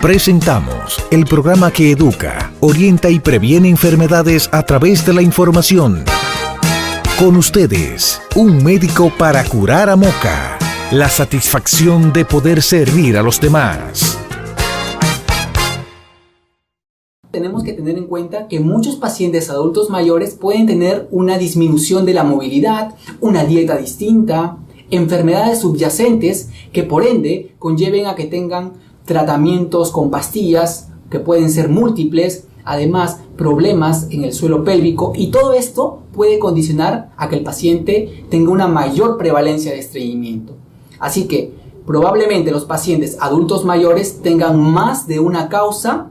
Presentamos el programa que educa, orienta y previene enfermedades a través de la información. Con ustedes, un médico para curar a Moca. La satisfacción de poder servir a los demás. Tenemos que tener en cuenta que muchos pacientes adultos mayores pueden tener una disminución de la movilidad, una dieta distinta, enfermedades subyacentes que por ende conlleven a que tengan tratamientos con pastillas que pueden ser múltiples, además problemas en el suelo pélvico, y todo esto puede condicionar a que el paciente tenga una mayor prevalencia de estreñimiento. Así que probablemente los pacientes adultos mayores tengan más de una causa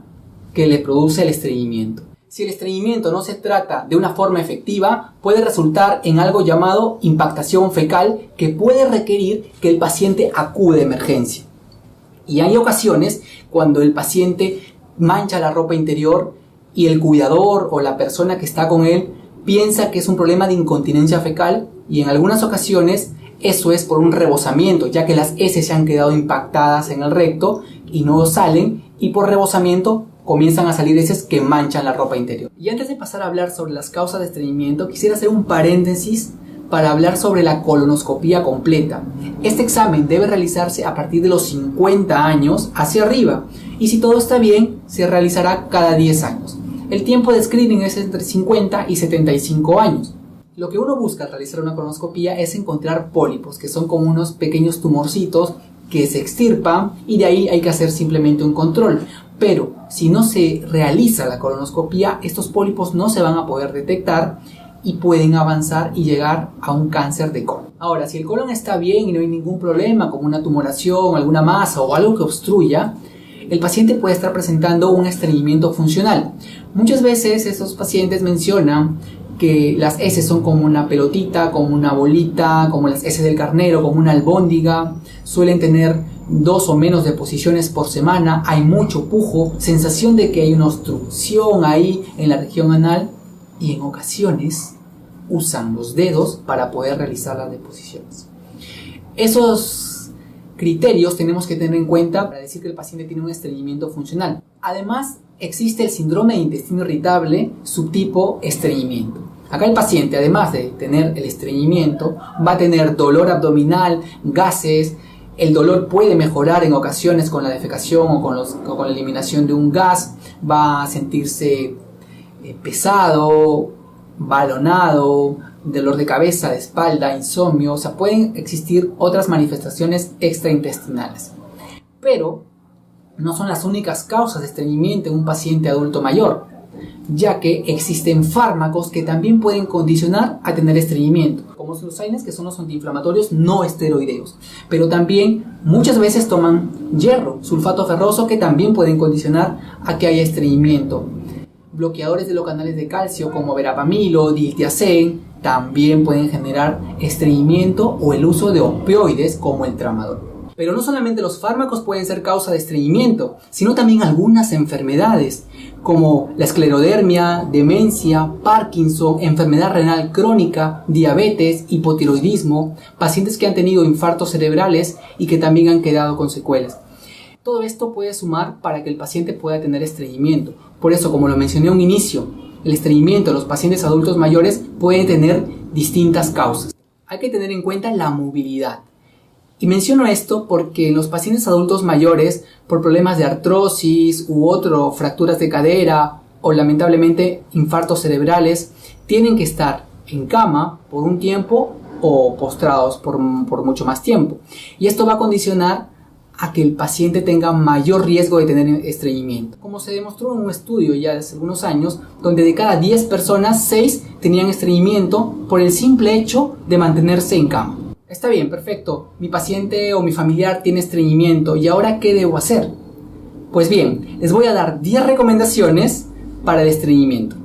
que le produce el estreñimiento. Si el estreñimiento no se trata de una forma efectiva, puede resultar en algo llamado impactación fecal, que puede requerir que el paciente acude a emergencia. Y hay ocasiones cuando el paciente mancha la ropa interior y el cuidador o la persona que está con él piensa que es un problema de incontinencia fecal, y en algunas ocasiones eso es por un rebosamiento, ya que las heces se han quedado impactadas en el recto y no salen, y por rebosamiento comienzan a salir heces que manchan la ropa interior. Y antes de pasar a hablar sobre las causas de estreñimiento, quisiera hacer un paréntesis para hablar sobre la colonoscopía completa. Este examen debe realizarse a partir de los 50 años hacia arriba, y si todo está bien, se realizará cada 10 años. El tiempo de screening es entre 50 y 75 años. Lo que uno busca al realizar una colonoscopía es encontrar pólipos, que son como unos pequeños tumorcitos que se extirpan, y de ahí hay que hacer simplemente un control. Pero si no se realiza la colonoscopía, estos pólipos no se van a poder detectar y pueden avanzar y llegar a un cáncer de colon. Ahora, si el colon está bien y no hay ningún problema, como una tumoración, alguna masa o algo que obstruya, el paciente puede estar presentando un estreñimiento funcional. Muchas veces estos pacientes mencionan que las heces son como una pelotita, como una bolita, como las heces del carnero, como una albóndiga. Suelen tener 2 o menos deposiciones por semana, hay mucho pujo, sensación de que hay una obstrucción ahí en la región anal, y en ocasiones usan los dedos para poder realizar las deposiciones. Esos criterios tenemos que tener en cuenta para decir que el paciente tiene un estreñimiento funcional. Además, existe el síndrome de intestino irritable subtipo estreñimiento. Acá el paciente, además de tener el estreñimiento, va a tener dolor abdominal, gases. El dolor puede mejorar en ocasiones con la defecación o con la eliminación de un gas. Va a sentirse pesado, balonado, dolor de cabeza, de espalda, insomnio. O sea, pueden existir otras manifestaciones extraintestinales. Pero no son las únicas causas de estreñimiento en un paciente adulto mayor, ya que existen fármacos que también pueden condicionar a tener estreñimiento, como los AINES, que son los antiinflamatorios no esteroideos. Pero también muchas veces toman hierro, sulfato ferroso, que también pueden condicionar a que haya estreñimiento. Bloqueadores de los canales de calcio como verapamil, diltiazem, también pueden generar estreñimiento, o el uso de opioides como el tramadol. Pero no solamente los fármacos pueden ser causa de estreñimiento, sino también algunas enfermedades como la esclerodermia, demencia, Parkinson, enfermedad renal crónica, diabetes, hipotiroidismo, pacientes que han tenido infartos cerebrales y que también han quedado con secuelas. Todo esto puede sumar para que el paciente pueda tener estreñimiento. Por eso, como lo mencioné a un inicio, el estreñimiento de los pacientes adultos mayores puede tener distintas causas. Hay que tener en cuenta la movilidad. Y menciono esto porque los pacientes adultos mayores, por problemas de artrosis u fracturas de cadera o lamentablemente infartos cerebrales, tienen que estar en cama por un tiempo o postrados por mucho más tiempo. Y esto va a condicionar a que el paciente tenga mayor riesgo de tener estreñimiento. Como se demostró en un estudio ya hace algunos años, donde de cada 10 personas, 6 tenían estreñimiento por el simple hecho de mantenerse en cama. Está bien, perfecto, mi paciente o mi familiar tiene estreñimiento, ¿y ahora qué debo hacer? Pues bien, les voy a dar 10 recomendaciones para el estreñimiento.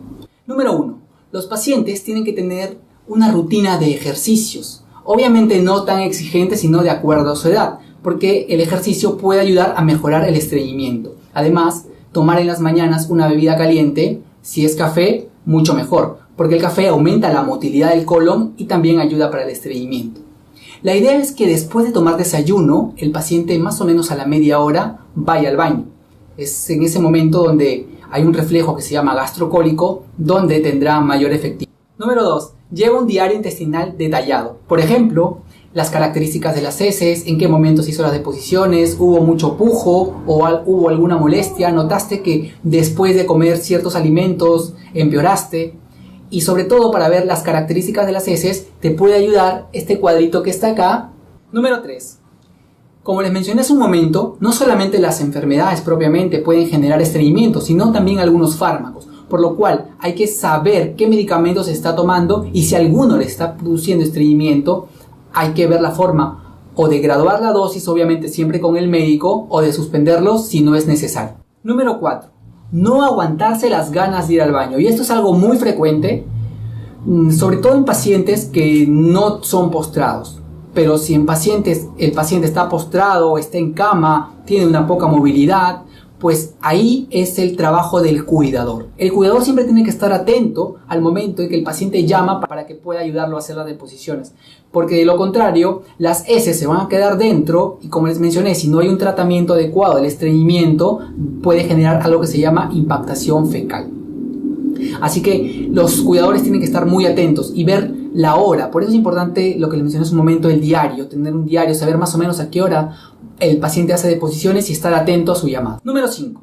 Número 1. Los pacientes tienen que tener una rutina de ejercicios. Obviamente no tan exigente, sino de acuerdo a su edad, porque el ejercicio puede ayudar a mejorar el estreñimiento. Además, tomar en las mañanas una bebida caliente, si es café, mucho mejor, porque el café aumenta la motilidad del colon y también ayuda para el estreñimiento. La idea es que después de tomar desayuno, el paciente más o menos a la media hora vaya al baño. Es en ese momento donde hay un reflejo que se llama gastrocólico, donde tendrá mayor efectividad. Número 2. Lleva un diario intestinal detallado. Por ejemplo, las características de las heces, en qué momento se hizo las deposiciones, hubo mucho pujo o hubo alguna molestia, notaste que después de comer ciertos alimentos empeoraste. Y sobre todo, para ver las características de las heces, te puede ayudar este cuadrito que está acá. Número 3. Como les mencioné hace un momento, no solamente las enfermedades propiamente pueden generar estreñimiento, sino también algunos fármacos. Por lo cual hay que saber qué medicamentos se está tomando y si alguno le está produciendo estreñimiento, hay que ver la forma o de graduar la dosis, obviamente siempre con el médico, o de suspenderlos si no es necesario. Número 4. No aguantarse las ganas de ir al baño. Y esto es algo muy frecuente, sobre todo en pacientes que no son postrados. Pero si el paciente está postrado, está en cama, tiene una poca movilidad, pues ahí es el trabajo del cuidador. El cuidador siempre tiene que estar atento al momento en que el paciente llama para que pueda ayudarlo a hacer las deposiciones. Porque de lo contrario, las heces se van a quedar dentro y, como les mencioné, si no hay un tratamiento adecuado del estreñimiento, puede generar algo que se llama impactación fecal. Así que los cuidadores tienen que estar muy atentos y ver la hora. Por eso es importante lo que les mencioné hace un momento, el diario, tener un diario, saber más o menos a qué hora el paciente hace deposiciones y estar atento a su llamada. Número 5.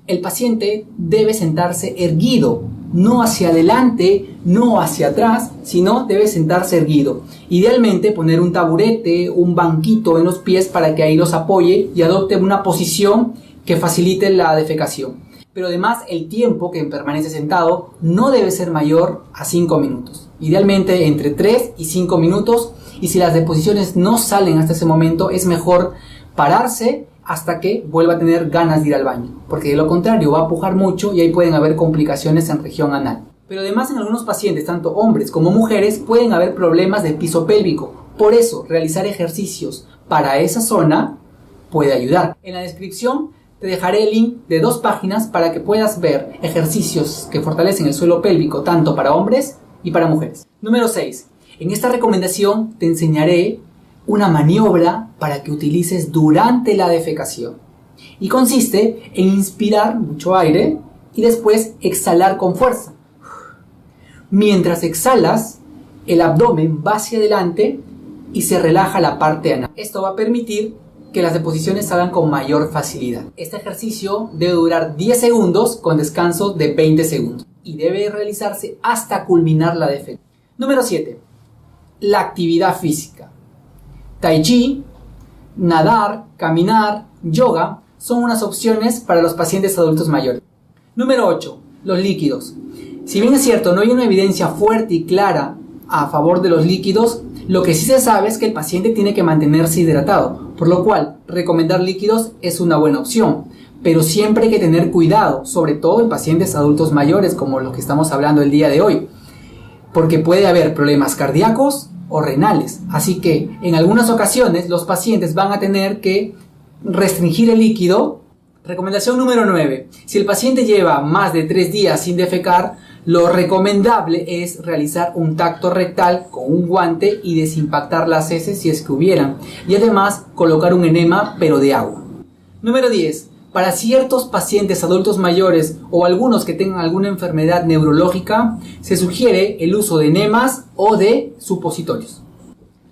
El paciente debe sentarse erguido, no hacia adelante, no hacia atrás, sino debe sentarse erguido. Idealmente poner un taburete, un banquito en los pies para que ahí los apoye y adopte una posición que facilite la defecación. Pero además el tiempo que permanece sentado no debe ser mayor a 5 minutos. Idealmente entre 3 y 5 minutos, y si las deposiciones no salen hasta ese momento, es mejor pararse hasta que vuelva a tener ganas de ir al baño, porque de lo contrario va a pujar mucho y ahí pueden haber complicaciones en región anal. Pero además en algunos pacientes, tanto hombres como mujeres, pueden haber problemas del piso pélvico. Por eso, realizar ejercicios para esa zona puede ayudar. En la descripción te dejaré el link de 2 páginas para que puedas ver ejercicios que fortalecen el suelo pélvico tanto para hombres y para mujeres. Número 6. En esta recomendación te enseñaré una maniobra para que utilices durante la defecación. Y consiste en inspirar mucho aire y después exhalar con fuerza. Mientras exhalas, el abdomen va hacia adelante y se relaja la parte anal. Esto va a permitir que las deposiciones salgan con mayor facilidad. Este ejercicio debe durar 10 segundos con descanso de 20 segundos y debe realizarse hasta culminar la defecación. Número 7. La actividad física. Tai chi, nadar, caminar, yoga son unas opciones para los pacientes adultos mayores. Número 8. Los líquidos. Si bien es cierto, no hay una evidencia fuerte y clara a favor de los líquidos, lo que sí se sabe es que el paciente tiene que mantenerse hidratado, por lo cual recomendar líquidos es una buena opción, pero siempre hay que tener cuidado, sobre todo en pacientes adultos mayores como los que estamos hablando el día de hoy, porque puede haber problemas cardíacos o renales, así que en algunas ocasiones los pacientes van a tener que restringir el líquido. Recomendación número 9. Si el paciente lleva más de 3 días sin defecar, lo recomendable es realizar un tacto rectal con un guante y desimpactar las heces si es que hubieran, y además colocar un enema pero de agua. Número 10. Para ciertos pacientes adultos mayores o algunos que tengan alguna enfermedad neurológica, se sugiere el uso de enemas o de supositorios.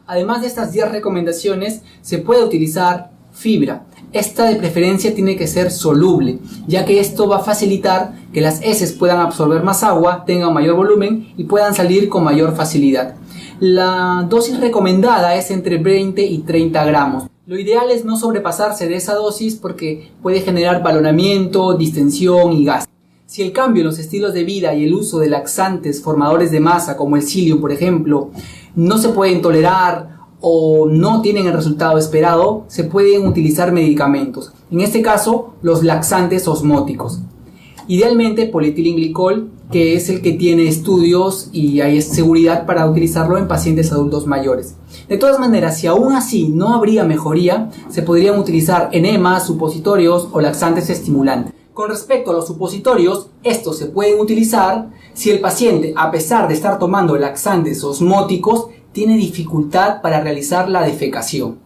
Además de estas 10 recomendaciones, se puede utilizar fibra. Esta de preferencia tiene que ser soluble, ya que esto va a facilitar que las heces puedan absorber más agua, tengan mayor volumen y puedan salir con mayor facilidad. La dosis recomendada es entre 20 y 30 gramos. Lo ideal es no sobrepasarse de esa dosis porque puede generar balonamiento, distensión y gas. Si el cambio en los estilos de vida y el uso de laxantes formadores de masa como el psyllium, por ejemplo, no se pueden tolerar o no tienen el resultado esperado, se pueden utilizar medicamentos. En este caso, los laxantes osmóticos. Idealmente polietilenglicol, que es el que tiene estudios y hay seguridad para utilizarlo en pacientes adultos mayores. De todas maneras, si aún así no habría mejoría, se podrían utilizar enemas, supositorios o laxantes estimulantes. Con respecto a los supositorios, estos se pueden utilizar si el paciente, a pesar de estar tomando laxantes osmóticos, tiene dificultad para realizar la defecación.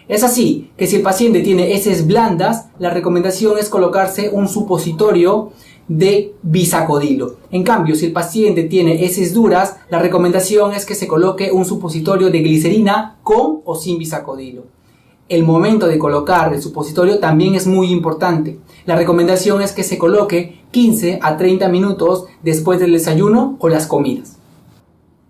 Es así que si el paciente tiene heces blandas, la recomendación es colocarse un supositorio de bisacodilo. En cambio, si el paciente tiene heces duras, la recomendación es que se coloque un supositorio de glicerina con o sin bisacodilo. El momento de colocar el supositorio también es muy importante. La recomendación es que se coloque 15 a 30 minutos después del desayuno o las comidas.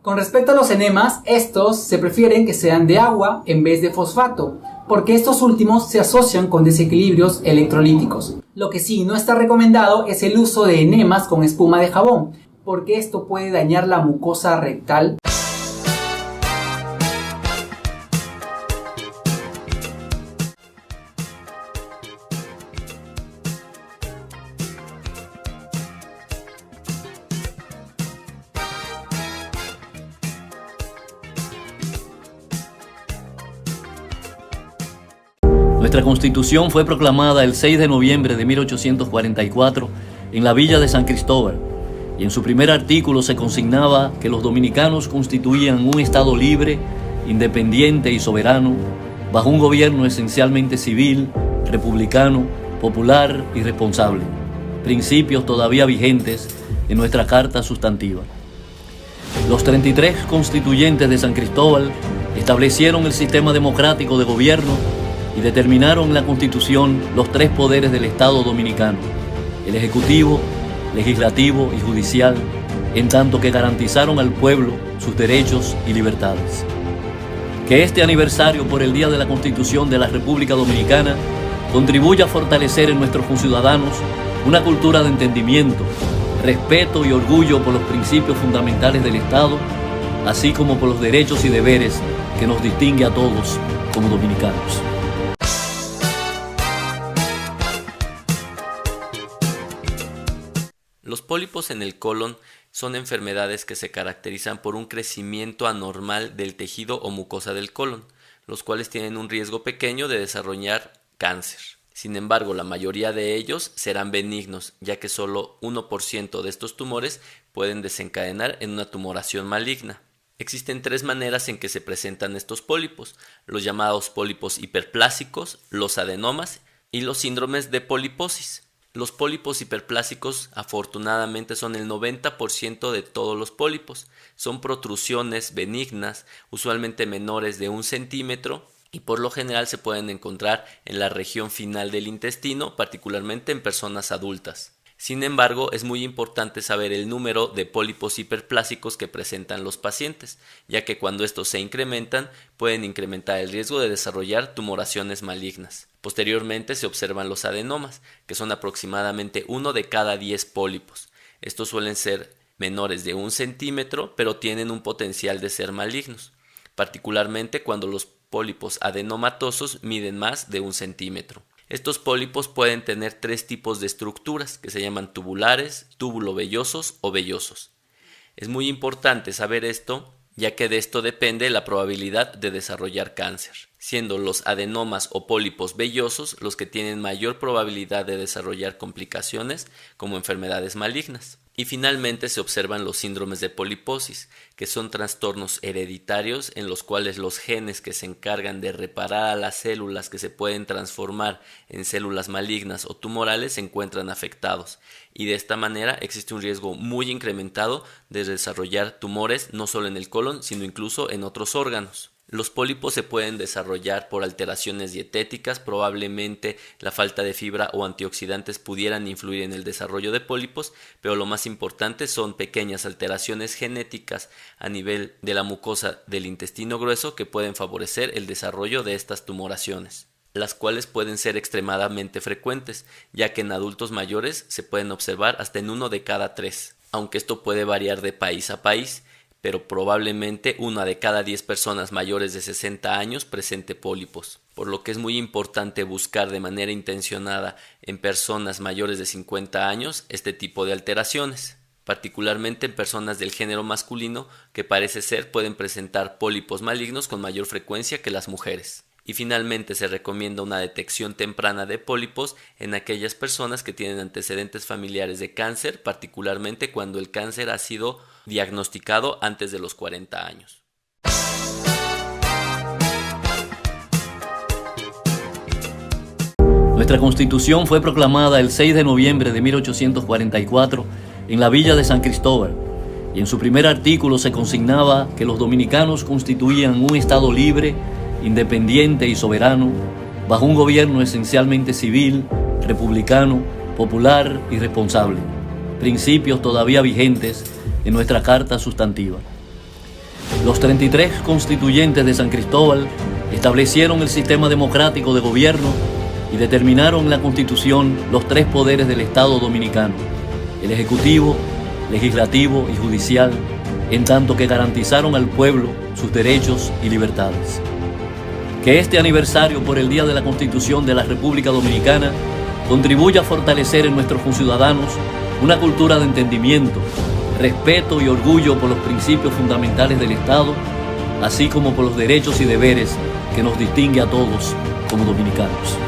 Con respecto a los enemas, estos se prefieren que sean de agua en vez de fosfato, porque estos últimos se asocian con desequilibrios electrolíticos. Lo que sí no está recomendado es el uso de enemas con espuma de jabón, porque esto puede dañar la mucosa rectal. Nuestra Constitución fue proclamada el 6 de noviembre de 1844 en la villa de San Cristóbal, y en su primer artículo se consignaba que los dominicanos constituían un Estado libre, independiente y soberano, bajo un gobierno esencialmente civil, republicano, popular y responsable, principios todavía vigentes en nuestra Carta Sustantiva. Los 33 constituyentes de San Cristóbal establecieron el sistema democrático de gobierno y determinaron en la Constitución los tres poderes del Estado dominicano: el Ejecutivo, Legislativo y Judicial, en tanto que garantizaron al pueblo sus derechos y libertades. Que este aniversario por el Día de la Constitución de la República Dominicana contribuya a fortalecer en nuestros conciudadanos una cultura de entendimiento, respeto y orgullo por los principios fundamentales del Estado, así como por los derechos y deberes que nos distingue a todos como dominicanos. Los pólipos en el colon son enfermedades que se caracterizan por un crecimiento anormal del tejido o mucosa del colon, los cuales tienen un riesgo pequeño de desarrollar cáncer. Sin embargo, la mayoría de ellos serán benignos, ya que solo 1% de estos tumores pueden desencadenar en una tumoración maligna. Existen tres maneras en que se presentan estos pólipos: los llamados pólipos hiperplásicos, los adenomas y los síndromes de poliposis. Los pólipos hiperplásicos afortunadamente son el 90% de todos los pólipos. Son protrusiones benignas, usualmente menores de 1 centímetro, y por lo general se pueden encontrar en la región final del intestino, particularmente en personas adultas. Sin embargo, es muy importante saber el número de pólipos hiperplásicos que presentan los pacientes, ya que cuando estos se incrementan, pueden incrementar el riesgo de desarrollar tumoraciones malignas. Posteriormente se observan los adenomas, que son aproximadamente 1 de cada 10 pólipos. Estos suelen ser menores de 1 centímetro, pero tienen un potencial de ser malignos, particularmente cuando los pólipos adenomatosos miden más de 1 centímetro. Estos pólipos pueden tener tres tipos de estructuras que se llaman tubulares, túbulo-vellosos o vellosos. Es muy importante saber esto, ya que de esto depende la probabilidad de desarrollar cáncer, siendo los adenomas o pólipos vellosos los que tienen mayor probabilidad de desarrollar complicaciones como enfermedades malignas. Y finalmente se observan los síndromes de poliposis, que son trastornos hereditarios en los cuales los genes que se encargan de reparar a las células que se pueden transformar en células malignas o tumorales se encuentran afectados, y de esta manera existe un riesgo muy incrementado de desarrollar tumores no solo en el colon, sino incluso en otros órganos. Los pólipos se pueden desarrollar por alteraciones dietéticas, probablemente la falta de fibra o antioxidantes pudieran influir en el desarrollo de pólipos, pero lo más importante son pequeñas alteraciones genéticas a nivel de la mucosa del intestino grueso que pueden favorecer el desarrollo de estas tumoraciones, las cuales pueden ser extremadamente frecuentes, ya que en adultos mayores se pueden observar hasta en 1 de cada 3, aunque esto puede variar de país a país, pero probablemente 1 de cada 10 personas mayores de 60 años presente pólipos, por lo que es muy importante buscar de manera intencionada en personas mayores de 50 años este tipo de alteraciones, particularmente en personas del género masculino que parece ser pueden presentar pólipos malignos con mayor frecuencia que las mujeres. Y finalmente se recomienda una detección temprana de pólipos en aquellas personas que tienen antecedentes familiares de cáncer, particularmente cuando el cáncer ha sido diagnosticado antes de los 40 años. Nuestra Constitución fue proclamada el 6 de noviembre de 1844 en la villa de San Cristóbal, y en su primer artículo se consignaba que los dominicanos constituían un Estado libre, independiente y soberano, bajo un gobierno esencialmente civil, republicano, popular y responsable, principios todavía vigentes en nuestra Carta Sustantiva. Los 33 constituyentes de San Cristóbal establecieron el sistema democrático de gobierno y determinaron en la Constitución los 3 poderes del Estado dominicano: el Ejecutivo, Legislativo y Judicial, en tanto que garantizaron al pueblo sus derechos y libertades. Que este aniversario por el Día de la Constitución de la República Dominicana contribuya a fortalecer en nuestros conciudadanos una cultura de entendimiento, respeto y orgullo por los principios fundamentales del Estado, así como por los derechos y deberes que nos distingue a todos como dominicanos.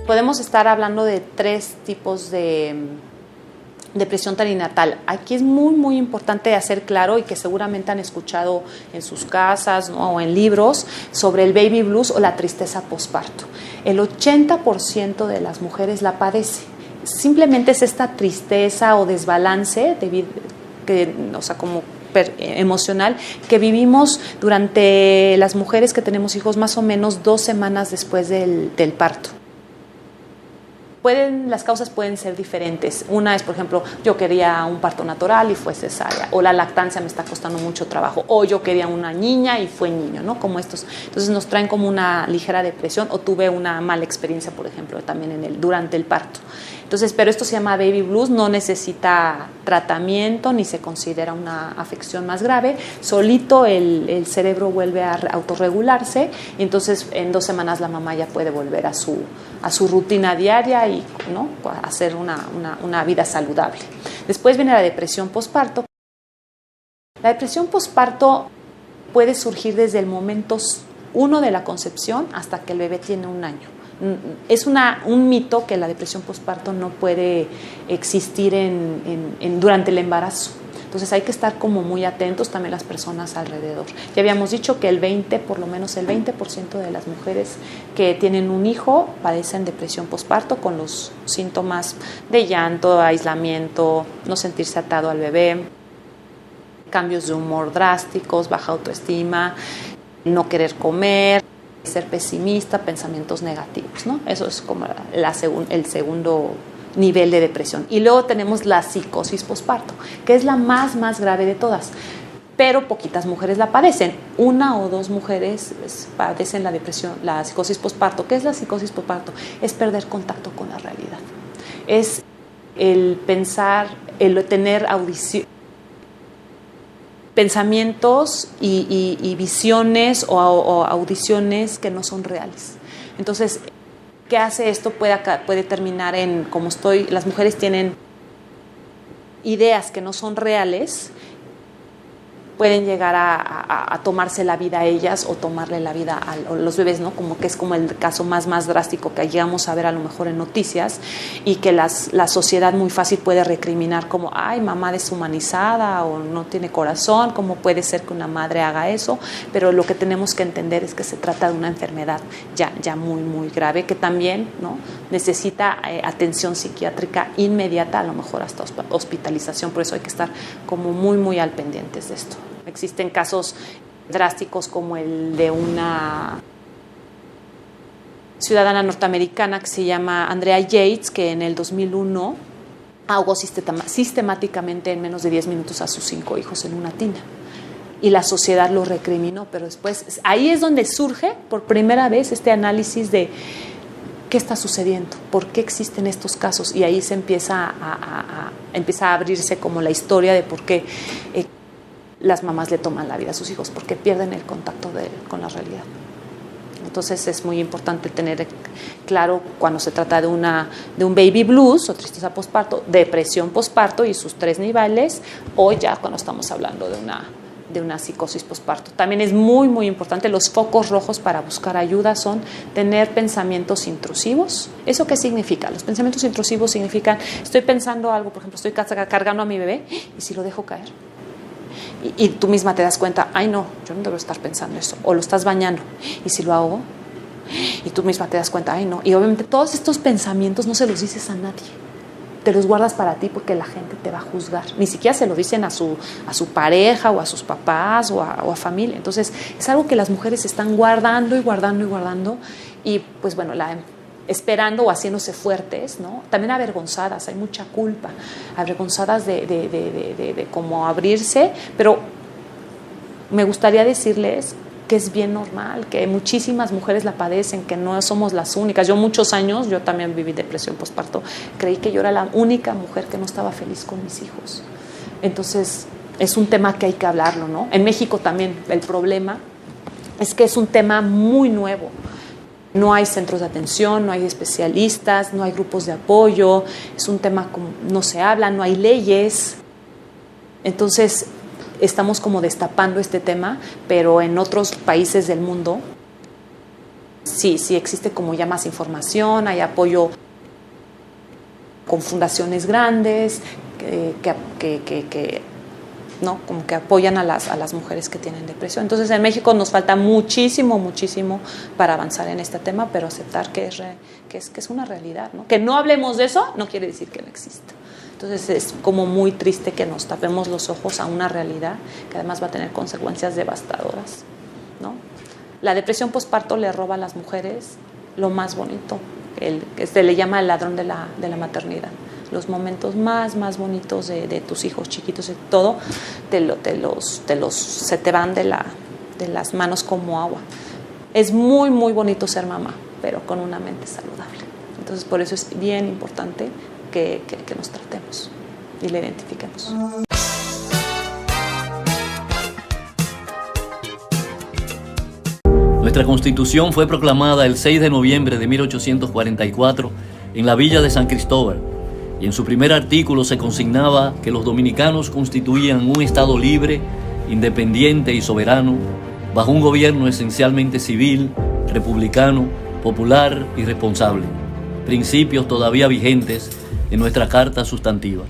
Podemos estar hablando de 3 tipos de depresión perinatal. Aquí es muy importante hacer claro, y que seguramente han escuchado en sus casas, ¿no?, o en libros, sobre el baby blues o la tristeza posparto. El 80% de las mujeres la padece. Simplemente es esta tristeza o desbalance emocional que vivimos durante las mujeres que tenemos hijos más o menos 2 semanas después del parto. Las causas pueden ser diferentes. Una es, por ejemplo, yo quería un parto natural y fue cesárea, o la lactancia me está costando mucho trabajo, o yo quería una niña y fue niño, ¿no? Como estos. Entonces nos traen como una ligera depresión, o tuve una mala experiencia, por ejemplo, también durante el parto. Entonces, pero esto se llama baby blues, no necesita tratamiento ni se considera una afección más grave. Solito el cerebro vuelve a autorregularse, y entonces en 2 semanas la mamá ya puede volver a su rutina diaria y, ¿no?, hacer una vida saludable. Después viene la depresión posparto. La depresión posparto puede surgir desde el momento 1 de la concepción hasta que el bebé tiene 1 año. Es un mito que la depresión posparto no puede existir durante el embarazo. Entonces hay que estar como muy atentos también las personas alrededor. Ya habíamos dicho que por lo menos el 20% de las mujeres que tienen un hijo padecen depresión posparto, con los síntomas de llanto, aislamiento, no sentirse atado al bebé, cambios de humor drásticos, baja autoestima, no querer comer, ser pesimista, pensamientos negativos, ¿no? Eso es como el segundo nivel de depresión. Y luego tenemos la psicosis posparto, que es la más grave de todas, pero poquitas mujeres la padecen. 1 o 2 mujeres padecen la psicosis posparto. ¿Qué es la psicosis posparto? Es perder contacto con la realidad. Es el pensar, el tener pensamientos y visiones o audiciones que no son reales. Entonces, ¿qué hace esto? Puede terminar en, las mujeres tienen ideas que no son reales, pueden llegar a tomarse la vida a ellas o tomarle la vida a los bebés, ¿no? Como que es como el caso más drástico que llegamos a ver a lo mejor en noticias, y que la sociedad muy fácil puede recriminar como, ay, mamá deshumanizada o no tiene corazón, ¿cómo puede ser que una madre haga eso? Pero lo que tenemos que entender es que se trata de una enfermedad ya muy grave, que también, ¿no?, necesita atención psiquiátrica inmediata, a lo mejor hasta hospitalización. Por eso hay que estar como muy al pendientes de esto. Existen casos drásticos como el de una ciudadana norteamericana que se llama Andrea Yates, que en el 2001 ahogó sistemáticamente en menos de 10 minutos a sus 5 hijos en una tina. Y la sociedad lo recriminó, pero después ahí es donde surge por primera vez este análisis de qué está sucediendo, por qué existen estos casos, y ahí se empieza a abrirse como la historia de por qué las mamás le toman la vida a sus hijos, porque pierden el contacto con la realidad. Entonces es muy importante tener claro cuando se trata de un baby blues o tristeza posparto, depresión posparto y sus 3 niveles, o ya cuando estamos hablando de una psicosis posparto. También es muy, muy importante, los focos rojos para buscar ayuda son tener pensamientos intrusivos. ¿Eso qué significa? Los pensamientos intrusivos significan, estoy pensando algo, por ejemplo, estoy cargando a mi bebé, ¿y si lo dejo caer? Y tú misma te das cuenta, ay no, yo no debo estar pensando eso. O lo estás bañando, ¿y si lo hago? Y tú misma te das cuenta, ay no. Y obviamente todos estos pensamientos no se los dices a nadie. Te los guardas para ti porque la gente te va a juzgar. Ni siquiera se lo dicen a su pareja o a sus papás o a familia. Entonces es algo que las mujeres están guardando y guardando y guardando. Y pues bueno, esperando o haciéndose fuertes, ¿no? También avergonzadas, hay mucha culpa, avergonzadas de cómo abrirse, pero me gustaría decirles que es bien normal, que muchísimas mujeres la padecen, que no somos las únicas. Yo muchos años, yo también viví depresión posparto, creí que yo era la única mujer que no estaba feliz con mis hijos. Entonces, es un tema que hay que hablarlo, ¿no? En México también el problema es que es un tema muy nuevo. No hay centros de atención, no hay especialistas, no hay grupos de apoyo, es un tema como no se habla, no hay leyes. Entonces, estamos como destapando este tema, pero en otros países del mundo sí existe como ya más información, hay apoyo con fundaciones grandes que ¿no? Como que apoyan a las mujeres que tienen depresión. Entonces en México nos falta muchísimo para avanzar en este tema, pero aceptar que es una realidad, ¿no? Que no hablemos de eso no quiere decir que no exista. Entonces es como muy triste que nos tapemos los ojos a una realidad que además va a tener consecuencias devastadoras, ¿no? La depresión posparto le roba a las mujeres lo más bonito, que se le llama el ladrón de la maternidad. Los momentos más bonitos de tus hijos chiquitos y todo, se te van de las manos como agua. Es muy bonito ser mamá, pero con una mente saludable. Entonces por eso es bien importante que nos tratemos y la identifiquemos. Nuestra Constitución fue proclamada el 6 de noviembre de 1844 en la villa de San Cristóbal, y en su primer artículo se consignaba que los dominicanos constituían un Estado libre, independiente y soberano, bajo un gobierno esencialmente civil, republicano, popular y responsable, principios todavía vigentes en nuestra Carta Sustantiva.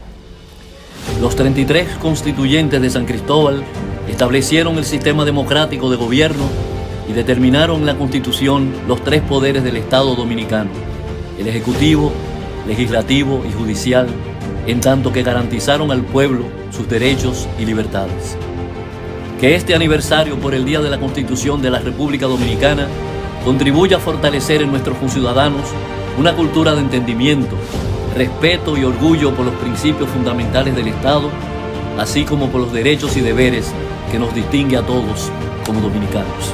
Los 33 constituyentes de San Cristóbal establecieron el sistema democrático de gobierno y determinaron en la Constitución los 3 poderes del Estado dominicano: el Ejecutivo, Legislativo y Judicial, en tanto que garantizaron al pueblo sus derechos y libertades. Que este aniversario por el Día de la Constitución de la República Dominicana contribuya a fortalecer en nuestros conciudadanos una cultura de entendimiento, respeto y orgullo por los principios fundamentales del Estado, así como por los derechos y deberes que nos distingue a todos como dominicanos.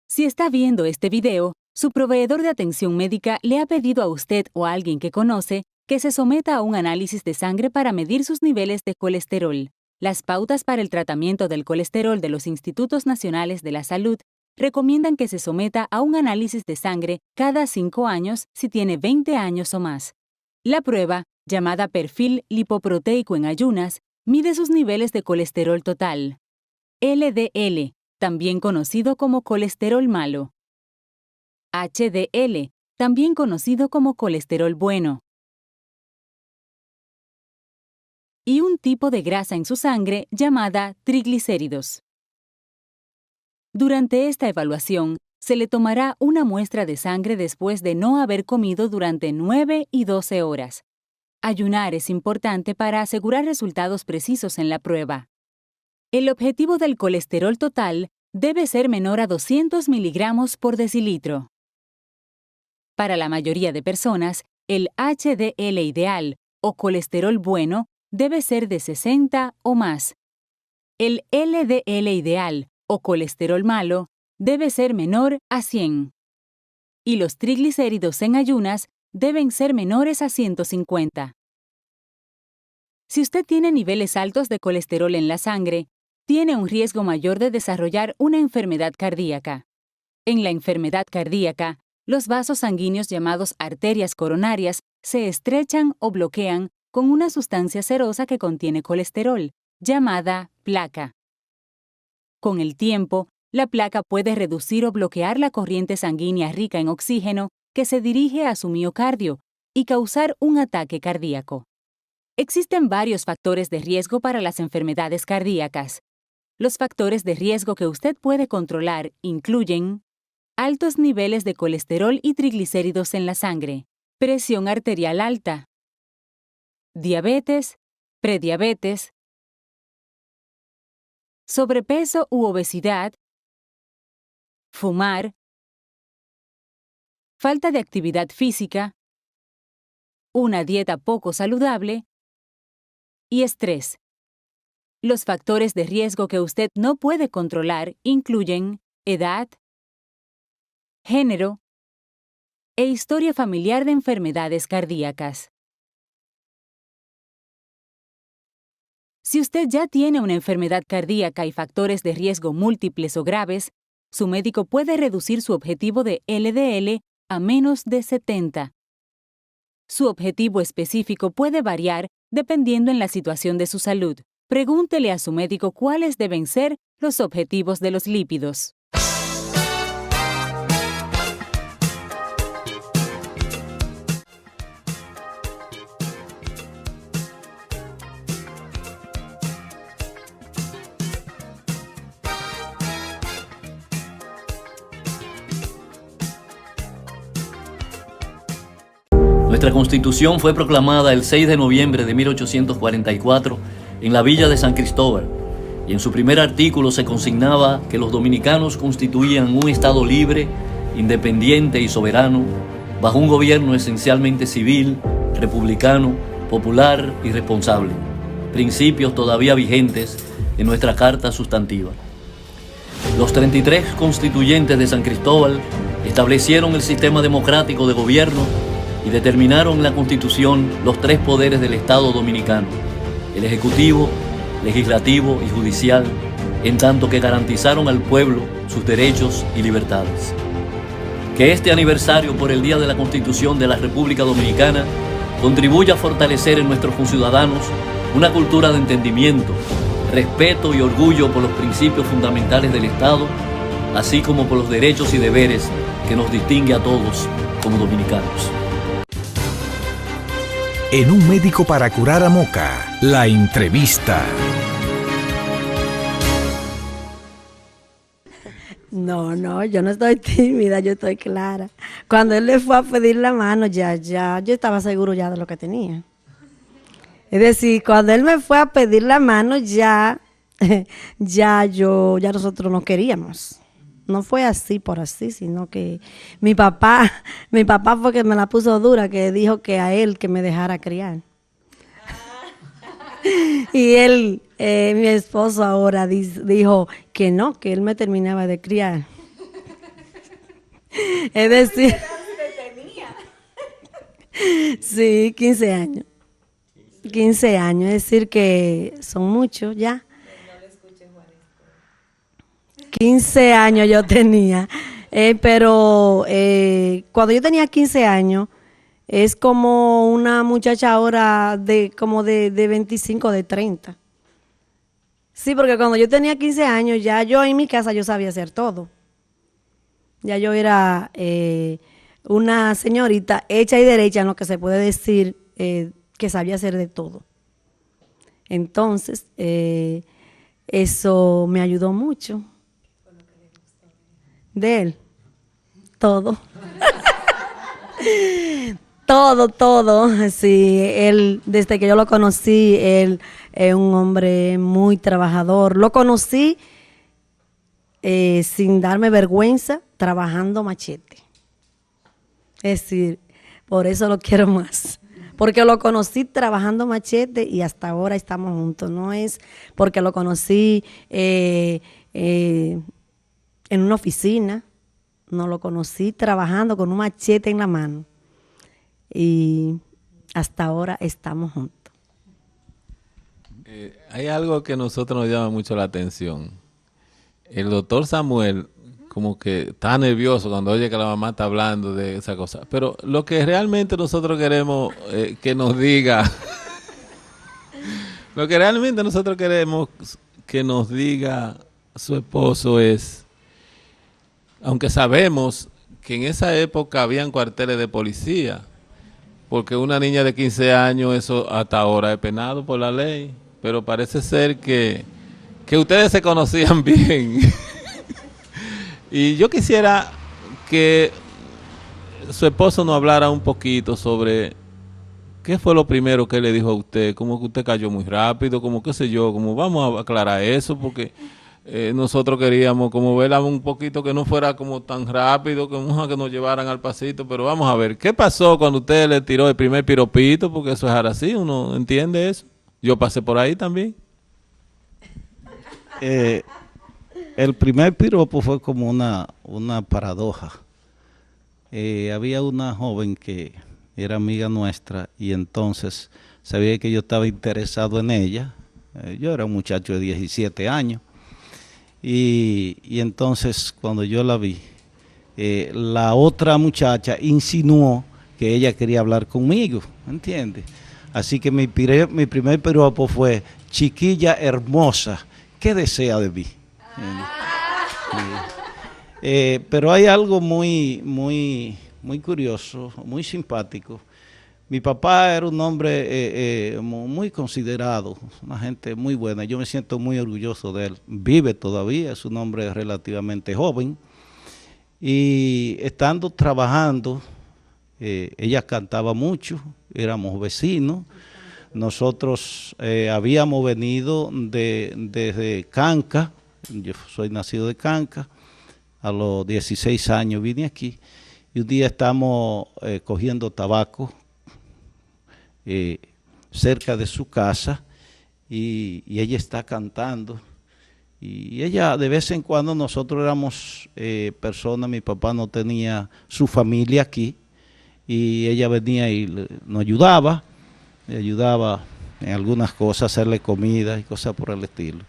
Si está viendo este video, su proveedor de atención médica le ha pedido a usted o a alguien que conoce que se someta a un análisis de sangre para medir sus niveles de colesterol. Las pautas para el tratamiento del colesterol de los Institutos Nacionales de la Salud recomiendan que se someta a un análisis de sangre cada 5 años si tiene 20 años o más. La prueba, llamada perfil lipoproteico en ayunas, mide sus niveles de colesterol total, LDL, también conocido como colesterol malo, HDL, también conocido como colesterol bueno, y un tipo de grasa en su sangre llamada triglicéridos. Durante esta evaluación, se le tomará una muestra de sangre después de no haber comido durante 9 y 12 horas. Ayunar es importante para asegurar resultados precisos en la prueba. El objetivo del colesterol total debe ser menor a 200 miligramos por decilitro. Para la mayoría de personas, el HDL ideal o colesterol bueno debe ser de 60 o más. El LDL ideal o colesterol malo debe ser menor a 100. Y los triglicéridos en ayunas deben ser menores a 150. Si usted tiene niveles altos de colesterol en la sangre, tiene un riesgo mayor de desarrollar una enfermedad cardíaca. En la enfermedad cardíaca, los vasos sanguíneos llamados arterias coronarias se estrechan o bloquean con una sustancia cerosa que contiene colesterol, llamada placa. Con el tiempo, la placa puede reducir o bloquear la corriente sanguínea rica en oxígeno que se dirige a su miocardio y causar un ataque cardíaco. Existen varios factores de riesgo para las enfermedades cardíacas. Los factores de riesgo que usted puede controlar incluyen altos niveles de colesterol y triglicéridos en la sangre, presión arterial alta, diabetes, prediabetes, sobrepeso u obesidad, fumar, falta de actividad física, una dieta poco saludable y estrés. Los factores de riesgo que usted no puede controlar incluyen edad, género e historia familiar de enfermedades cardíacas. Si usted ya tiene una enfermedad cardíaca y factores de riesgo múltiples o graves, su médico puede reducir su objetivo de LDL a menos de 70. Su objetivo específico puede variar dependiendo en la situación de su salud. Pregúntele a su médico cuáles deben ser los objetivos de los lípidos. Nuestra Constitución fue proclamada el 6 de noviembre de 1844 en la villa de San Cristóbal, y en su primer artículo se consignaba que los dominicanos constituían un Estado libre, independiente y soberano, bajo un gobierno esencialmente civil, republicano, popular y responsable, principios todavía vigentes en nuestra Carta Sustantiva. Los 33 constituyentes de San Cristóbal establecieron el sistema democrático de gobierno y determinaron en la Constitución los tres poderes del Estado dominicano: el Ejecutivo, Legislativo y Judicial, en tanto que garantizaron al pueblo sus derechos y libertades. Que este aniversario por el Día de la Constitución de la República Dominicana contribuya a fortalecer en nuestros conciudadanos una cultura de entendimiento, respeto y orgullo por los principios fundamentales del Estado, así como por los derechos y deberes que nos distingue a todos como dominicanos. En Un Médico para Curar a Moca, la entrevista. No, yo no estoy tímida, yo estoy clara. Cuando él le fue a pedir la mano, ya, yo estaba seguro ya de lo que tenía. Es decir, cuando él me fue a pedir la mano, ya nosotros no queríamos. No fue así por así, sino que mi papá fue que me la puso dura, que dijo que a él que me dejara criar. Y él, mi esposo ahora dijo que no, que él me terminaba de criar. Es decir, sí, 15 años. 15 años, es decir que son muchos ya. 15 años yo tenía, pero cuando yo tenía 15 años, es como una muchacha ahora de 25, de 30. Sí, porque cuando yo tenía 15 años, ya yo en mi casa yo sabía hacer todo. Ya yo era una señorita hecha y derecha en lo que se puede decir que sabía hacer de todo. Entonces, eso me ayudó mucho. De él, todo. todo. Sí, él, desde que yo lo conocí, él es un hombre muy trabajador. Lo conocí sin darme vergüenza, trabajando machete. Es decir, por eso lo quiero más. Porque lo conocí trabajando machete y hasta ahora estamos juntos. No es porque lo conocí en una oficina, no, lo conocí trabajando con un machete en la mano y hasta ahora estamos juntos. Hay algo que a nosotros nos llama mucho la atención. El doctor Samuel como que está nervioso cuando oye que la mamá está hablando de esa cosa. Pero lo que realmente nosotros queremos que nos diga, lo que realmente nosotros queremos que nos diga su esposo es, aunque sabemos que en esa época habían cuarteles de policía, porque una niña de 15 años, eso hasta ahora es penado por la ley, pero parece ser que ustedes se conocían bien. Y yo quisiera que su esposo nos hablara un poquito sobre qué fue lo primero que le dijo a usted, como que usted cayó muy rápido, como qué sé yo, como vamos a aclarar eso, porque nosotros queríamos como verla un poquito que no fuera como tan rápido, como que nos llevaran al pasito, pero vamos a ver, ¿qué pasó cuando usted le tiró el primer piropito? Porque eso es ahora así, uno entiende eso. Yo pasé por ahí también. El primer piropo fue como una paradoja. Había una joven que era amiga nuestra y entonces sabía que yo estaba interesado en ella. Yo era un muchacho de 17 años y entonces cuando yo la vi, la otra muchacha insinuó que ella quería hablar conmigo, ¿entiendes? Así que mi primer piropo fue: chiquilla hermosa, ¿qué desea de mí? Pero hay algo muy curioso, muy simpático. Mi papá era un hombre muy considerado, una gente muy buena. Yo me siento muy orgulloso de él. Vive todavía, es un hombre relativamente joven. Y estando trabajando, ella cantaba mucho, éramos vecinos. Nosotros habíamos venido desde Canca. Yo soy nacido de Canca, a los 16 años vine aquí y un día estamos cogiendo tabaco cerca de su casa y ella está cantando y ella de vez en cuando, nosotros éramos personas, mi papá no tenía su familia aquí y ella venía y nos ayudaba, le ayudaba en algunas cosas, hacerle comida y cosas por el estilo.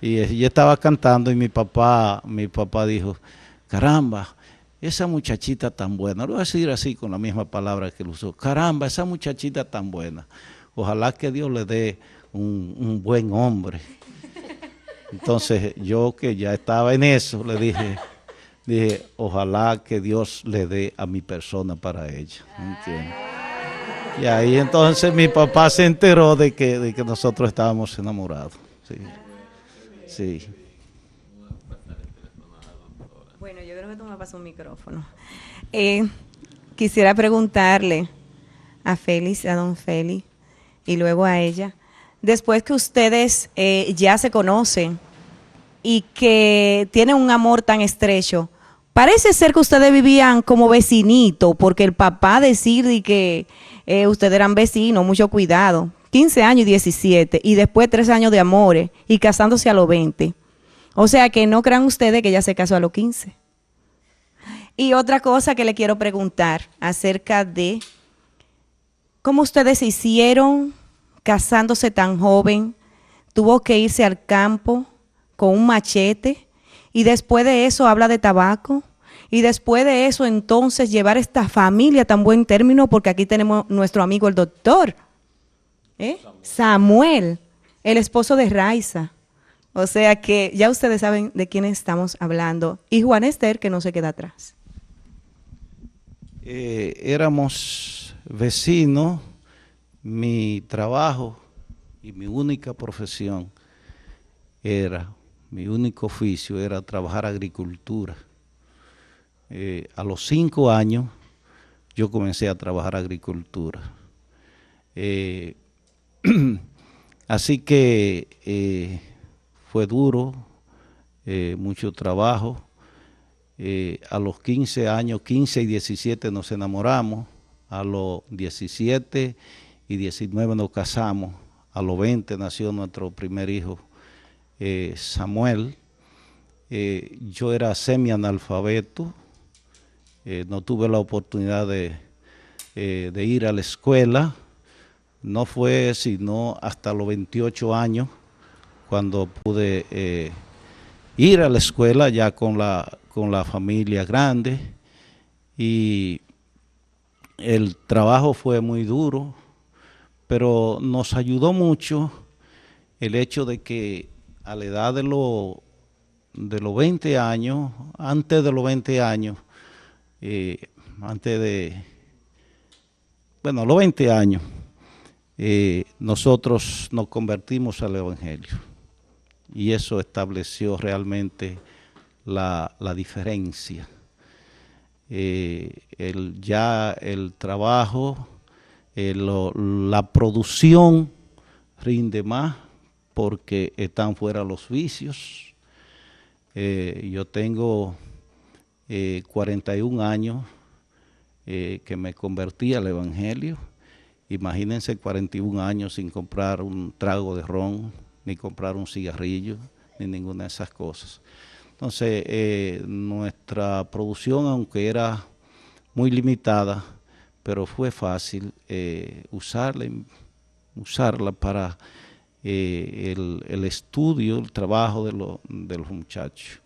Y ella estaba cantando y mi papá dijo: caramba, esa muchachita tan buena. Lo voy a decir así con la misma palabra que él usó: caramba, esa muchachita tan buena. Ojalá que Dios le dé un buen hombre. Entonces yo, que ya estaba en eso, le dije, ojalá que Dios le dé a mi persona para ella. ¿Entiendes? Y ahí entonces mi papá se enteró de que nosotros estábamos enamorados. Sí. Sí. Bueno, yo creo que tú me pasas un micrófono. Quisiera preguntarle a Félix, a don Félix, y luego a ella, después que ustedes ya se conocen y que tienen un amor tan estrecho, parece ser que ustedes vivían como vecinitos, porque el papá decir que ustedes eran vecinos, mucho cuidado. 15 años y 17, y después 3 años de amores, y casándose a los 20. O sea que no crean ustedes que ella se casó a los 15. Y otra cosa que le quiero preguntar acerca de cómo ustedes se hicieron casándose tan joven, tuvo que irse al campo con un machete, y después de eso habla de tabaco, y después de eso entonces llevar esta familia a tan buen término, porque aquí tenemos nuestro amigo el doctor, Samuel, el esposo de Raiza. O sea que ya ustedes saben de quién estamos hablando. Y Juan Ester, que no se queda atrás. Éramos vecinos. Mi trabajo y mi única profesión mi único oficio era trabajar agricultura. A los 5 años yo comencé a trabajar agricultura. Así que fue duro, mucho trabajo. A los 15 años, 15 y 17 nos enamoramos. A los 17 y 19 nos casamos. A los 20 nació nuestro primer hijo, Samuel. Yo era semianalfabeto. No tuve la oportunidad de ir a la escuela. No fue sino hasta los 28 años cuando pude ir a la escuela ya con la familia grande, y el trabajo fue muy duro, pero nos ayudó mucho el hecho de que a la edad de los 20 años, antes de los 20 años, los 20 años, nosotros nos convertimos al Evangelio, y eso estableció realmente la diferencia. El trabajo, la producción rinde más porque están fuera los vicios. Yo tengo 41 años que me convertí al Evangelio. Imagínense 41 años sin comprar un trago de ron, ni comprar un cigarrillo, ni ninguna de esas cosas. Entonces, nuestra producción, aunque era muy limitada, pero fue fácil usarla para el estudio, el trabajo de los muchachos.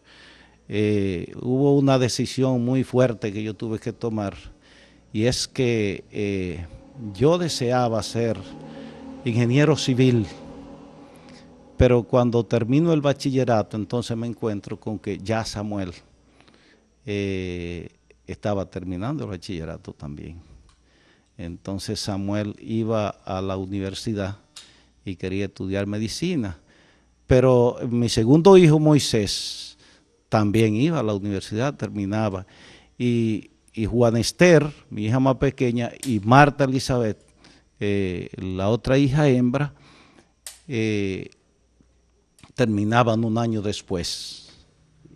Hubo una decisión muy fuerte que yo tuve que tomar, y es que yo deseaba ser ingeniero civil, pero cuando termino el bachillerato, entonces me encuentro con que ya Samuel estaba terminando el bachillerato también. Entonces Samuel iba a la universidad y quería estudiar medicina, pero mi segundo hijo Moisés también iba a la universidad, terminaba, y Juana Esther, mi hija más pequeña, y Marta Elizabeth, la otra hija hembra, terminaban un año después.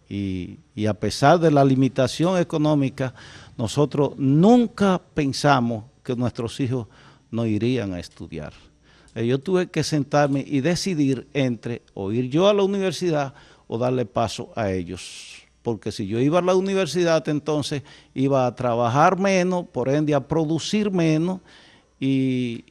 Y a pesar de la limitación económica, nosotros nunca pensamos que nuestros hijos no irían a estudiar. Yo tuve que sentarme y decidir entre o ir yo a la universidad o darle paso a ellos. Porque si yo iba a la universidad, entonces iba a trabajar menos, por ende a producir menos, y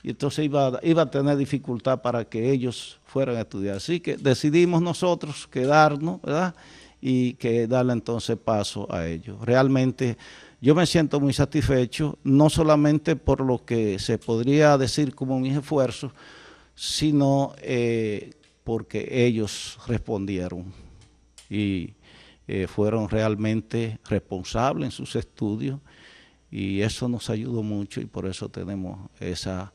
entonces iba a tener dificultad para que ellos fueran a estudiar. Así que decidimos nosotros quedarnos, ¿verdad? Y que darle entonces paso a ellos. Realmente yo me siento muy satisfecho, no solamente por lo que se podría decir como mis esfuerzos, sino porque ellos respondieron y fueron realmente responsables en sus estudios, y eso nos ayudó mucho, y por eso tenemos esa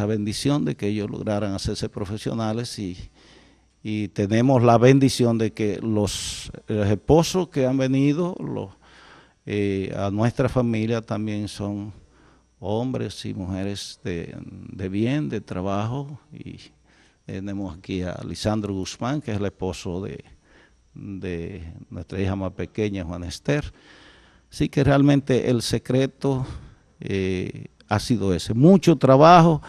bendición de que ellos lograran hacerse profesionales, y tenemos la bendición de que los esposos que han venido a nuestra familia también son hombres y mujeres de bien, de trabajo, y tenemos aquí a Lisandro Guzmán, que es el esposo de nuestra hija más pequeña, Juana Esther. Así que realmente el secreto ha sido ese, mucho trabajo,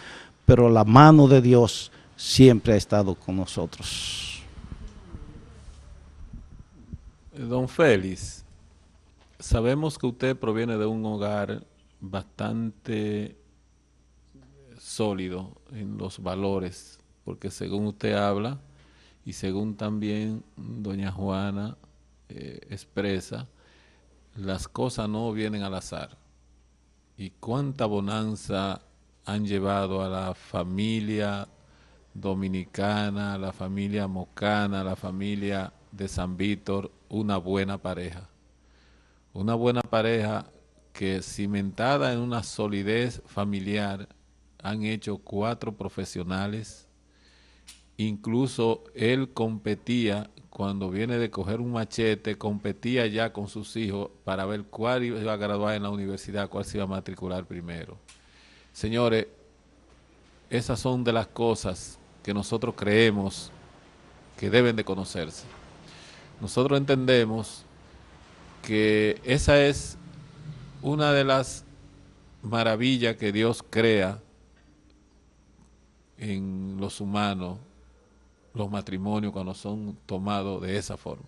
pero la mano de Dios siempre ha estado con nosotros. Don Félix, sabemos que usted proviene de un hogar bastante sólido en los valores, porque según usted habla y según también doña Juana expresa, las cosas no vienen al azar. Y cuánta bonanza han llevado a la familia dominicana, a la familia mocana, a la familia de San Víctor, una buena pareja. Una buena pareja que, cimentada en una solidez familiar, han hecho 4 profesionales. Incluso él competía, cuando viene de coger un machete, competía ya con sus hijos para ver cuál iba a graduar en la universidad, cuál se iba a matricular primero. Señores, esas son de las cosas que nosotros creemos que deben de conocerse. Nosotros entendemos que esa es una de las maravillas que Dios crea en los humanos, los matrimonios cuando son tomados de esa forma.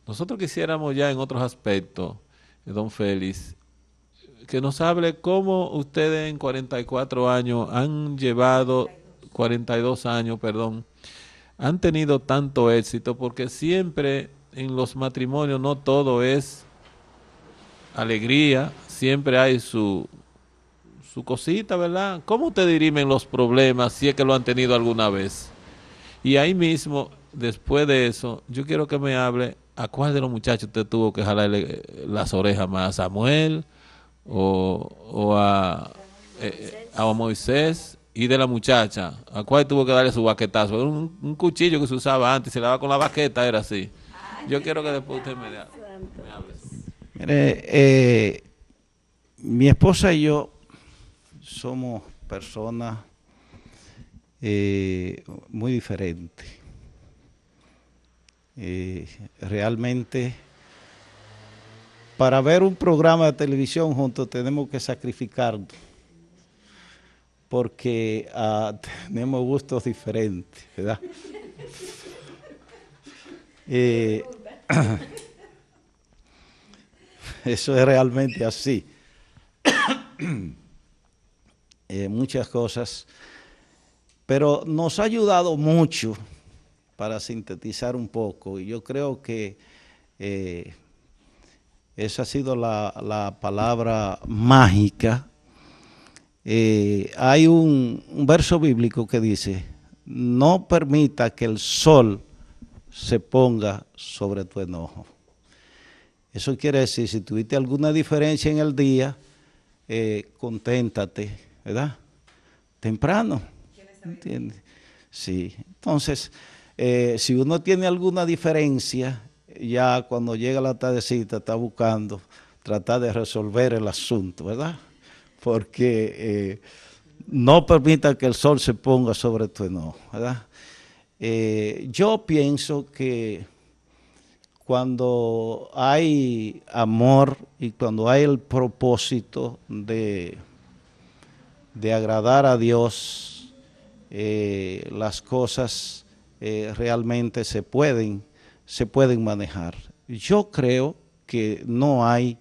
Nosotros quisiéramos ya en otros aspectos, don Félix, que nos hable cómo ustedes en 44 años han llevado, 42 años, perdón, han tenido tanto éxito, porque siempre en los matrimonios no todo es alegría, siempre hay su cosita, ¿verdad? ¿Cómo ustedes dirimen los problemas si es que lo han tenido alguna vez? Y ahí mismo, después de eso, yo quiero que me hable a cuál de los muchachos usted tuvo que jalarle las orejas más, a Samuel o a Moisés, y de la muchacha, a cuál tuvo que darle su baquetazo. Un cuchillo que se usaba antes, se le daba con la baqueta, era así. Yo quiero que después usted me hable. Mire, mi esposa y yo somos personas muy diferentes. Realmente, para ver un programa de televisión juntos tenemos que sacrificarnos, porque tenemos gustos diferentes, ¿verdad? Eso es realmente así. Muchas cosas, pero nos ha ayudado mucho, para sintetizar un poco, y yo creo que esa ha sido la palabra mágica. Hay un verso bíblico que dice: no permita que el sol se ponga sobre tu enojo. Eso quiere decir, si tuviste alguna diferencia en el día, conténtate, ¿verdad? Temprano, ¿entiendes? Sí, entonces, si uno tiene alguna diferencia, ya cuando llega la tardecita está buscando tratar de resolver el asunto, ¿verdad? Porque no permita que el sol se ponga sobre tu enojo, ¿verdad? Yo pienso que cuando hay amor y cuando hay el propósito de agradar a Dios, las cosas realmente se pueden manejar. Yo creo que no hay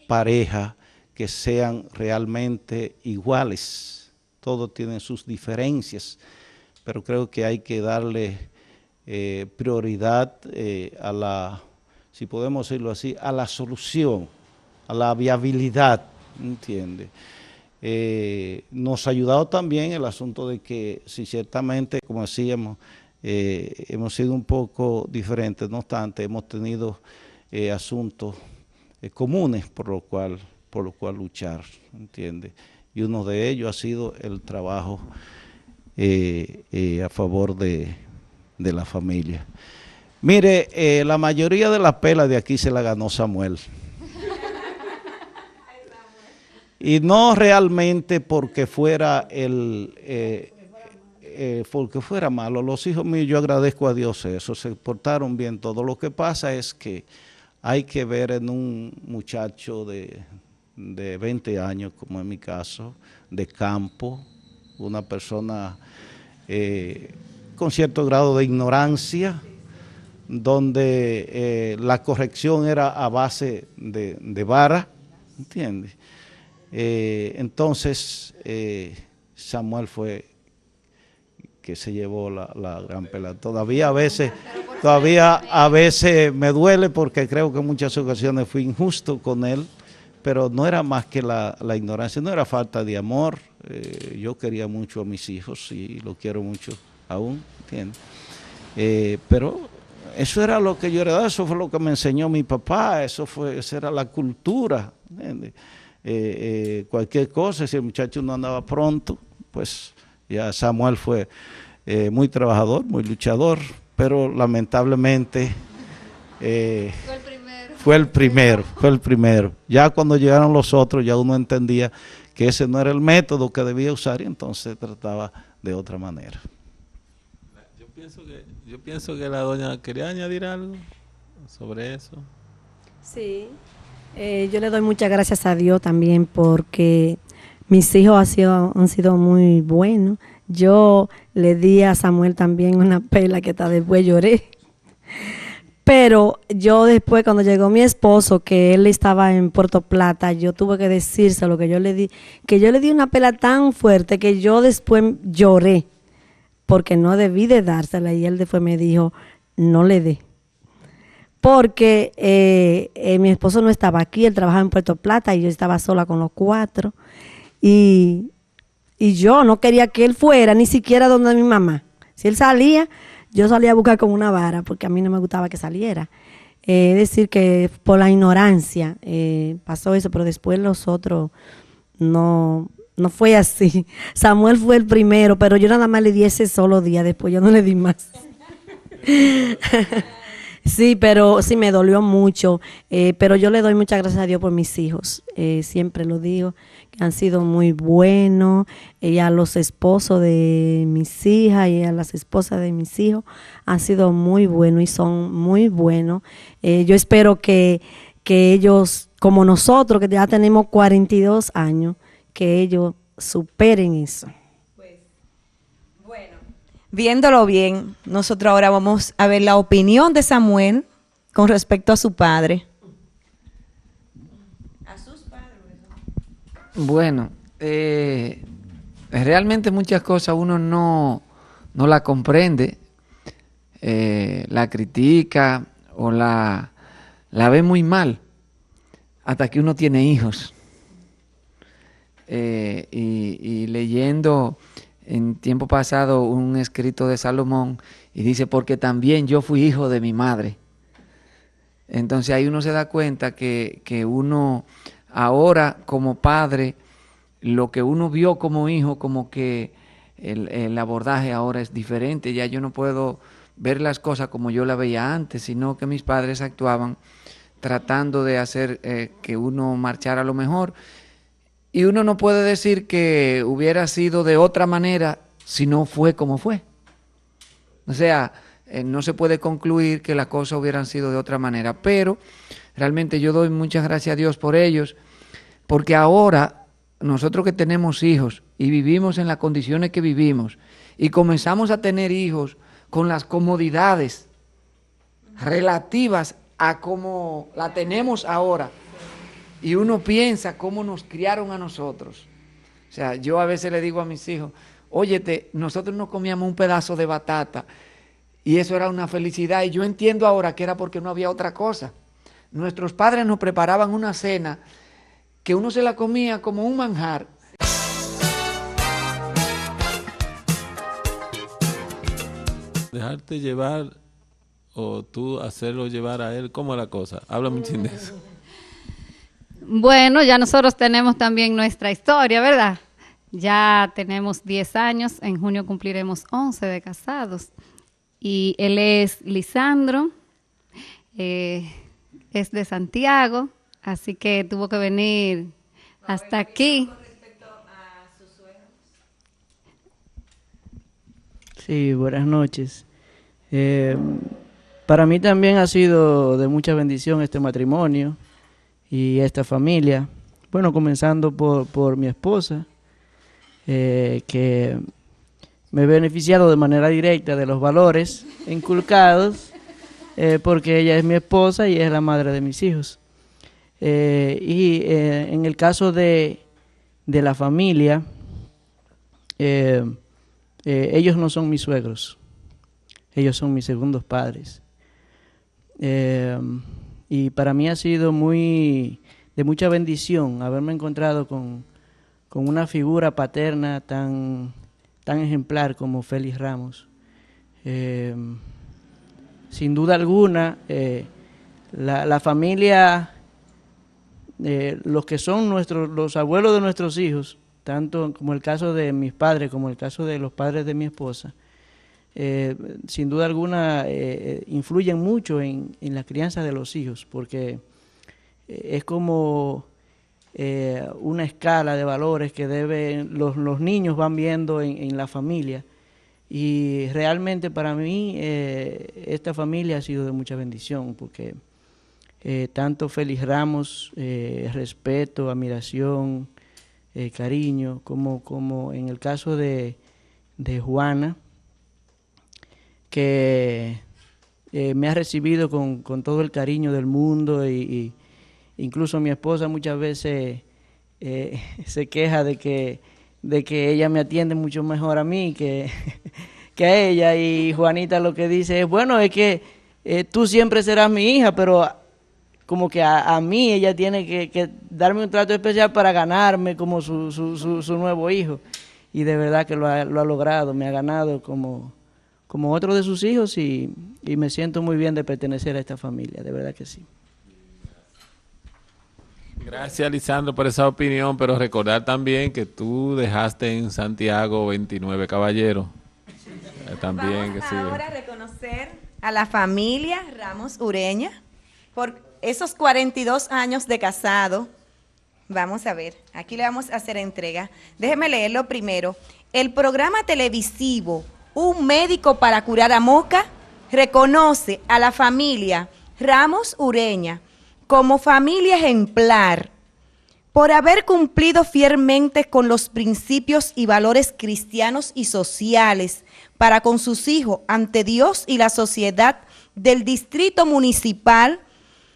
pareja que sean realmente iguales. Todos tienen sus diferencias, pero creo que hay que darle prioridad a la, si podemos decirlo así, a la solución, a la viabilidad, ¿entiende? Nos ha ayudado también el asunto de que, si ciertamente, como decíamos, hemos sido un poco diferentes, no obstante, hemos tenido asuntos comunes por lo cual luchar, ¿entiende? Y uno de ellos ha sido el trabajo a favor de la familia. Mire, la mayoría de las pelas de aquí se la ganó Samuel. Y no realmente porque fuera porque fuera malo. Los hijos míos, yo agradezco a Dios eso, se portaron bien todo. Lo que pasa es que hay que ver en un muchacho de 20 años, como en mi caso, de campo, una persona con cierto grado de ignorancia, donde la corrección era a base de vara, ¿entiendes? Entonces, Samuel fue que se llevó la gran pelea. Todavía a veces me duele porque creo que en muchas ocasiones fui injusto con él, pero no era más que la ignorancia, no era falta de amor. Yo quería mucho a mis hijos y lo quiero mucho aún, ¿entiendes? Pero eso era lo que yo heredaba, eso fue lo que me enseñó mi papá, esa era la cultura, ¿entiendes? Cualquier cosa, si el muchacho no andaba pronto, pues ya Samuel fue muy trabajador, muy luchador, pero lamentablemente fue el primero. Ya cuando llegaron los otros, ya uno entendía que ese no era el método que debía usar y entonces trataba de otra manera. Yo pienso que la doña quería añadir algo sobre eso. Sí, yo le doy muchas gracias a Dios también porque mis hijos han sido muy buenos. Yo le di a Samuel también una pela que hasta después lloré. Pero yo después, cuando llegó mi esposo, que él estaba en Puerto Plata, yo tuve que decírselo, que yo le di una pela tan fuerte que yo después lloré, porque no debí de dársela, y él después me dijo, no le dé. Porque mi esposo no estaba aquí, él trabajaba en Puerto Plata y yo estaba sola con los 4. Y yo no quería que él fuera ni siquiera donde mi mamá. Si él salía, yo salía a buscar con una vara, porque a mí no me gustaba que saliera. Es decir, que por la ignorancia pasó eso, pero después los otros no fue así. Samuel fue el primero, pero yo nada más le di ese solo día, después yo no le di más. Sí, pero sí me dolió mucho, pero yo le doy muchas gracias a Dios por mis hijos, siempre lo digo, que han sido muy buenos, y a los esposos de mis hijas y a las esposas de mis hijos han sido muy buenos y son muy buenos. Yo espero que ellos, como nosotros, que ya tenemos 42 años, que ellos superen eso. Viéndolo bien, nosotros ahora vamos a ver la opinión de Samuel con respecto a su padre. A sus padres. Bueno, realmente muchas cosas uno no la comprende, la critica o la ve muy mal hasta que uno tiene hijos. Y leyendo en tiempo pasado un escrito de Salomón y dice, porque también yo fui hijo de mi madre. Entonces ahí uno se da cuenta que uno ahora como padre, lo que uno vio como hijo, como que el abordaje ahora es diferente. Ya yo no puedo ver las cosas como yo las veía antes, sino que mis padres actuaban tratando de hacer que uno marchara a lo mejor. Y uno no puede decir que hubiera sido de otra manera si no fue como fue. O sea, no se puede concluir que las cosas hubieran sido de otra manera. Pero realmente yo doy muchas gracias a Dios por ellos, porque ahora nosotros que tenemos hijos y vivimos en las condiciones que vivimos y comenzamos a tener hijos con las comodidades relativas a como la tenemos ahora, y uno piensa cómo nos criaron a nosotros. O sea, yo a veces le digo a mis hijos, óyete, nosotros no comíamos un pedazo de batata y eso era una felicidad, y yo entiendo ahora que era porque no había otra cosa. Nuestros padres nos preparaban una cena que uno se la comía como un manjar. Dejarte llevar o tú hacerlo llevar a él, ¿cómo es la cosa? Háblame un chin de eso. Bueno, ya nosotros tenemos también nuestra historia, ¿verdad? Ya tenemos 10 años, en junio cumpliremos 11 de casados. Y él es Lisandro, es de Santiago, así que tuvo que venir hasta aquí. ¿Con respecto a sus suegros? Sí, buenas noches. Para mí también ha sido de mucha bendición este matrimonio y esta familia. Bueno, comenzando por mi esposa, que me he beneficiado de manera directa de los valores inculcados, porque ella es mi esposa y es la madre de mis hijos. En el caso de la familia, ellos no son mis suegros, ellos son mis segundos padres. Y para mí ha sido de mucha bendición haberme encontrado con una figura paterna tan ejemplar como Félix Ramos. Sin duda alguna, la familia, los que son los abuelos de nuestros hijos, tanto como el caso de mis padres como el caso de los padres de mi esposa, sin duda alguna influyen mucho en la crianza de los hijos, porque es como una escala de valores que los niños van viendo en la familia, y realmente para mí esta familia ha sido de mucha bendición, porque tanto Félix Ramos, respeto, admiración, cariño, como en el caso de Juana, que me ha recibido con todo el cariño del mundo y incluso mi esposa muchas veces se queja de que ella me atiende mucho mejor a mí que a ella, y Juanita lo que dice es, bueno, es que tú siempre serás mi hija, pero como que a mí ella tiene que darme un trato especial para ganarme como su nuevo hijo, y de verdad que lo ha logrado, me ha ganado como otro de sus hijos, y me siento muy bien de pertenecer a esta familia, de verdad que sí. Gracias, Lisandro, por esa opinión, pero recordar también que tú dejaste en Santiago 29 caballeros. También Vamos que sí. ahora a reconocer a la familia Ramos Ureña por esos 42 años de casado. Vamos a ver, aquí le vamos a hacer entrega. Déjeme leerlo primero. El programa televisivo Un Médico para Curar a Moca reconoce a la familia Ramos Ureña como familia ejemplar por haber cumplido fielmente con los principios y valores cristianos y sociales para con sus hijos ante Dios y la sociedad del Distrito Municipal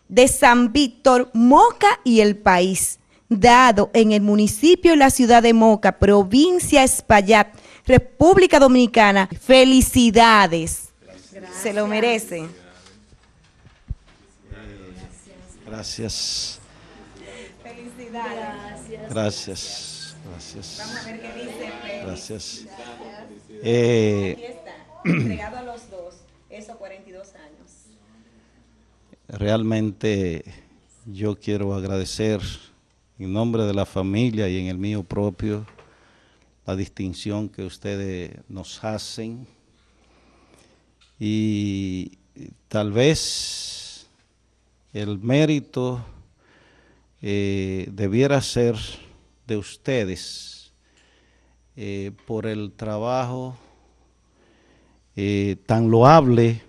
de San Víctor, Moca y el país, dado en el municipio y la ciudad de Moca, provincia Espaillat, República Dominicana. Felicidades. Gracias. Se lo merecen. Gracias. Felicidades. Gracias. Vamos a ver qué dice. Gracias. Aquí está, entregado a los dos, esos 42 años. Realmente yo quiero agradecer en nombre de la familia y en el mío propio la distinción que ustedes nos hacen, y tal vez el mérito debiera ser de ustedes por el trabajo tan loable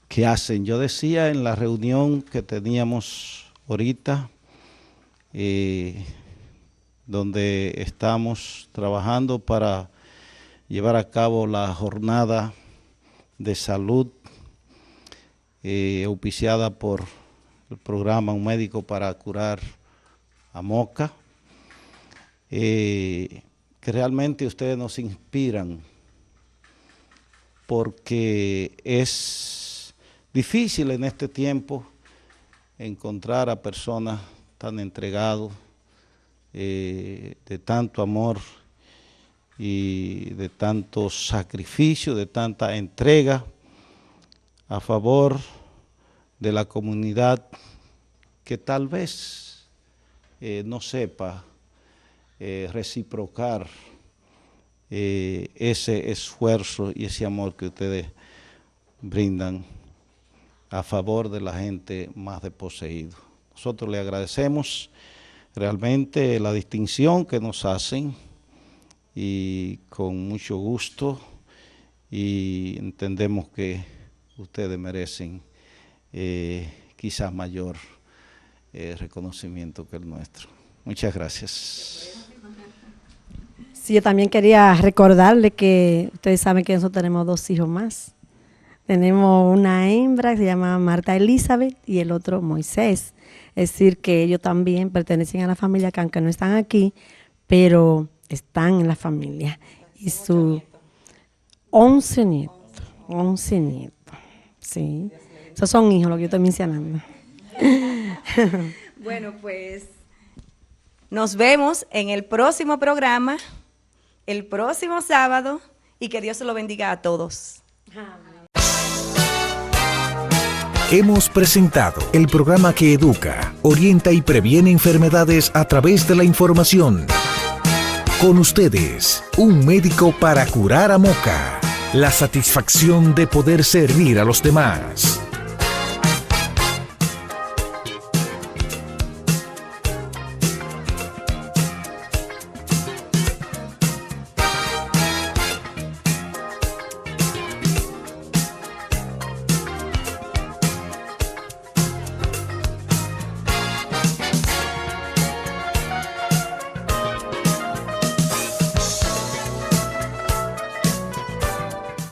que hacen. Yo decía en la reunión que teníamos ahorita, donde estamos trabajando para llevar a cabo la jornada de salud auspiciada por el programa Un Médico para Curar a Moca, que realmente ustedes nos inspiran, porque es difícil en este tiempo encontrar a personas tan entregadas, de tanto amor y de tanto sacrificio, de tanta entrega a favor de la comunidad que tal vez no sepa reciprocar ese esfuerzo y ese amor que ustedes brindan a favor de la gente más desposeída. Nosotros le agradecemos realmente la distinción que nos hacen, y con mucho gusto, y entendemos que ustedes merecen quizás mayor reconocimiento que el nuestro. Muchas gracias. Sí, yo también quería recordarle que ustedes saben que nosotros tenemos 2 hijos más. Tenemos una hembra que se llama Marta Elizabeth y el otro Moisés. Es decir, que ellos también pertenecen a la familia, que aunque no están aquí, pero están en la familia. Y sus 11 nietos, sí. Esos son hijos, lo que yo estoy mencionando. Bueno, pues nos vemos en el próximo programa, el próximo sábado, y que Dios se lo bendiga a todos. Hemos presentado el programa que educa, orienta y previene enfermedades a través de la información. Con ustedes, Un Médico para Curar a Moca. La satisfacción de poder servir a los demás.